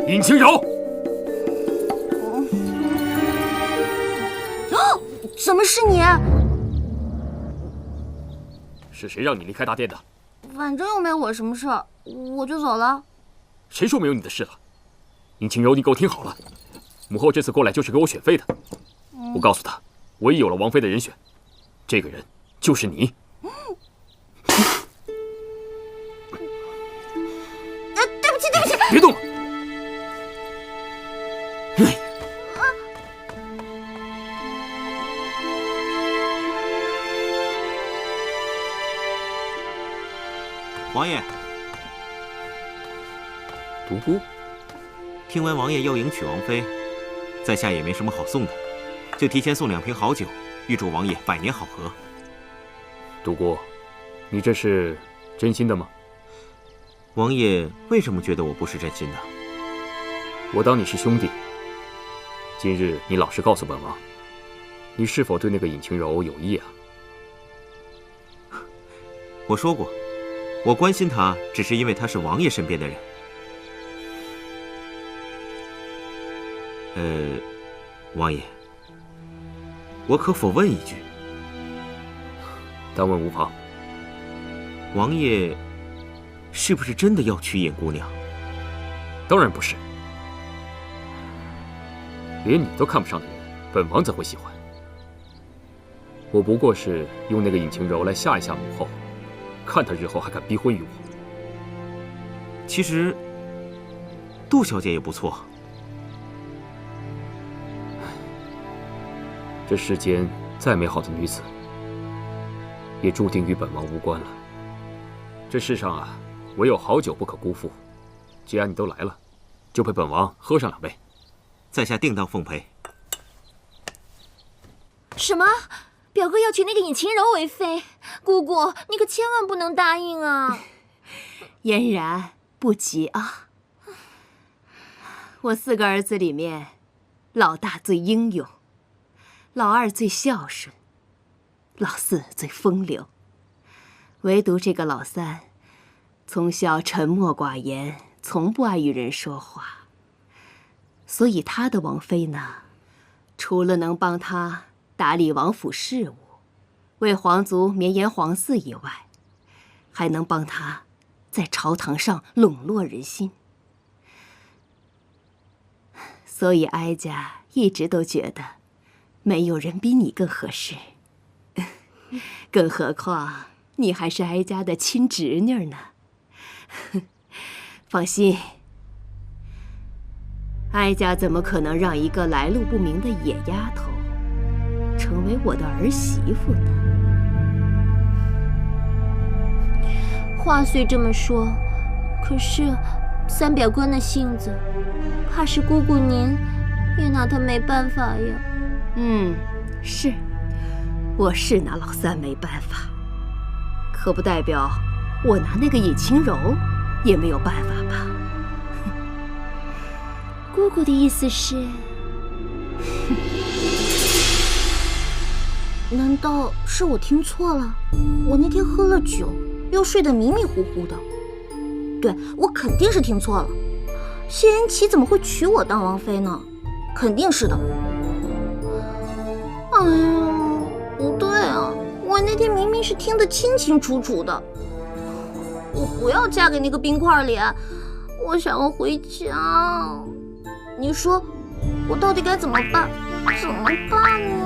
尹清柔，怎么是你？是谁让你离开大殿的？反正又没我什么事儿，我就走了。谁说没有你的事了？尹清柔，你给我听好了，母后这次过来就是给我选妃的。我告诉她，我已有了王妃的人选，这个人就是你。对不起，对不起，别动了。王爷，独孤，听闻王爷要迎娶王妃，在下也没什么好送的，就提前送2瓶好酒，预祝王爷百年好合。独孤，你这是真心的吗？王爷为什么觉得我不是真心的？我当你是兄弟。今日你老实告诉本王，你是否对那个尹清柔有意啊？我说过，我关心她，只是因为她是王爷身边的人。王爷，我可否问一句？但问无妨。王爷是不是真的要娶尹姑娘？当然不是，连你都看不上的人，本王怎会喜欢？我不过是用那个尹清柔来吓一吓母后，看她日后还敢逼婚于我。其实，杜小姐也不错。这世间再美好的女子，也注定与本王无关了。这世上啊，唯有好酒不可辜负。既然你都来了，就陪本王喝上2杯。在下定当奉陪。什么？表哥要娶那个尹清柔为妃？姑姑，你可千万不能答应啊！嫣然，不急啊。我4个儿子里面，老大最英勇，老2最孝顺，老4最风流，唯独这个老3，从小沉默寡言，从不爱与人说话。所以他的王妃呢，除了能帮他打理王府事务，为皇族绵延皇嗣以外，还能帮他在朝堂上笼络人心。所以哀家一直都觉得，没有人比你更合适。更何况你还是哀家的亲侄女呢。放心，哀家怎么可能让一个来路不明的野丫头成为我的儿媳妇呢？话虽这么说，可是三表哥那性子，怕是姑姑您也拿他没办法呀。是，我是拿老3没办法，可不代表我拿那个尹清柔也没有办法吧？姑姑的意思是，难道是我听错了？我那天喝了酒，又睡得迷迷糊糊的。对，我肯定是听错了。谢云奇怎么会娶我当王妃呢？肯定是的。哎呀，不对啊，我那天明明是听得清清楚楚的。我不要嫁给那个冰块脸，我想要回家。你说我到底该怎么办？怎么办呢？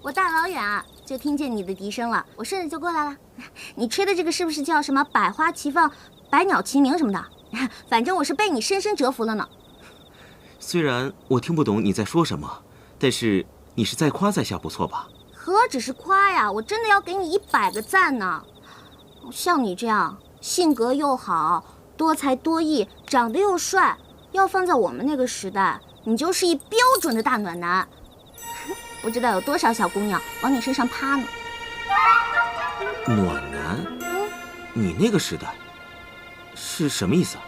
我大老远啊就听见你的笛声了，我顺着就过来了。你吹的这个是不是叫什么百花齐放、百鸟齐鸣什么的？反正我是被你深深折服了呢。虽然我听不懂你在说什么，但是你是在夸在下不错吧？何止是夸呀，我真的要给你100个赞呢！像你这样性格又好、多才多艺、长得又帅，要放在我们那个时代，你就是一标准的大暖男。不知道有多少小姑娘往你身上趴呢。暖男？你那个时代是什么意思啊？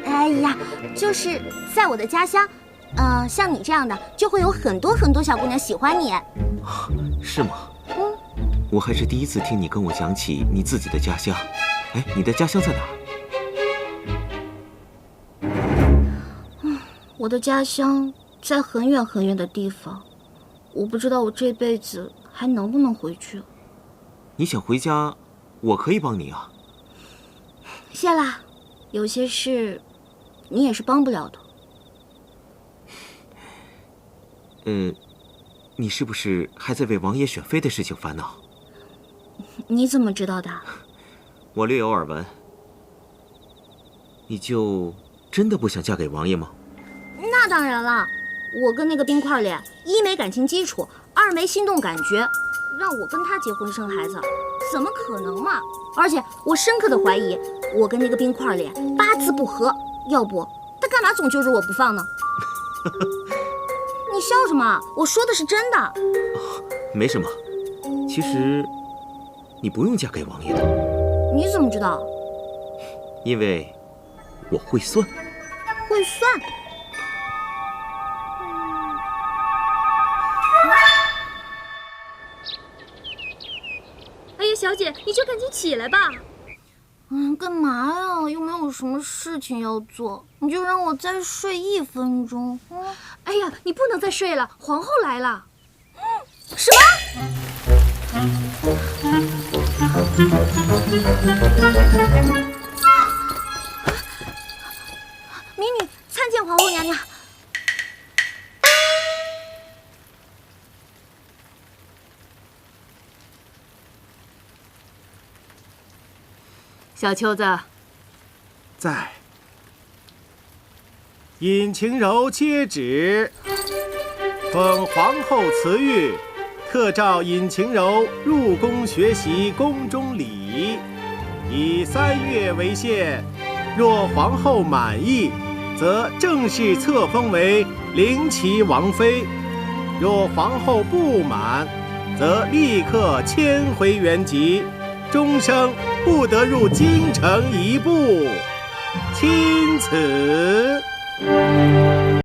哎呀，就是在我的家乡，像你这样的就会有很多很多小姑娘喜欢你。是吗？我还是第一次听你跟我讲起你自己的家乡。哎，你的家乡在哪儿？我的家乡在很远很远的地方，我不知道我这辈子还能不能回去。你想回家，我可以帮你啊。谢啦，有些事你也是帮不了的。你是不是还在为王爷选妃的事情烦恼？你怎么知道的？我略有耳闻。你就真的不想嫁给王爷吗？那当然了，我跟那个冰块脸，一没感情基础，二没心动感觉，让我跟他结婚生孩子，怎么可能嘛？而且我深刻的怀疑，我跟那个冰块脸八字不合，要不他干嘛总揪着我不放呢？你笑什么？我说的是真的。没什么，其实你不用嫁给王爷的。你怎么知道？因为我会算。会算？哎呀，小姐，你就赶紧起来吧。干嘛呀？又没有什么事情要做，你就让我再睡1分钟。哎呀，你不能再睡了，皇后来了。什么？民女参见皇后娘娘。小秋子，在。尹晴柔接旨，奉皇后慈谕，特召尹晴柔入宫学习宫中礼仪，以3月为限。若皇后满意，则正式册封为灵齐王妃；若皇后不满，则立刻迁回原籍，终生不得入京城一步。钦此。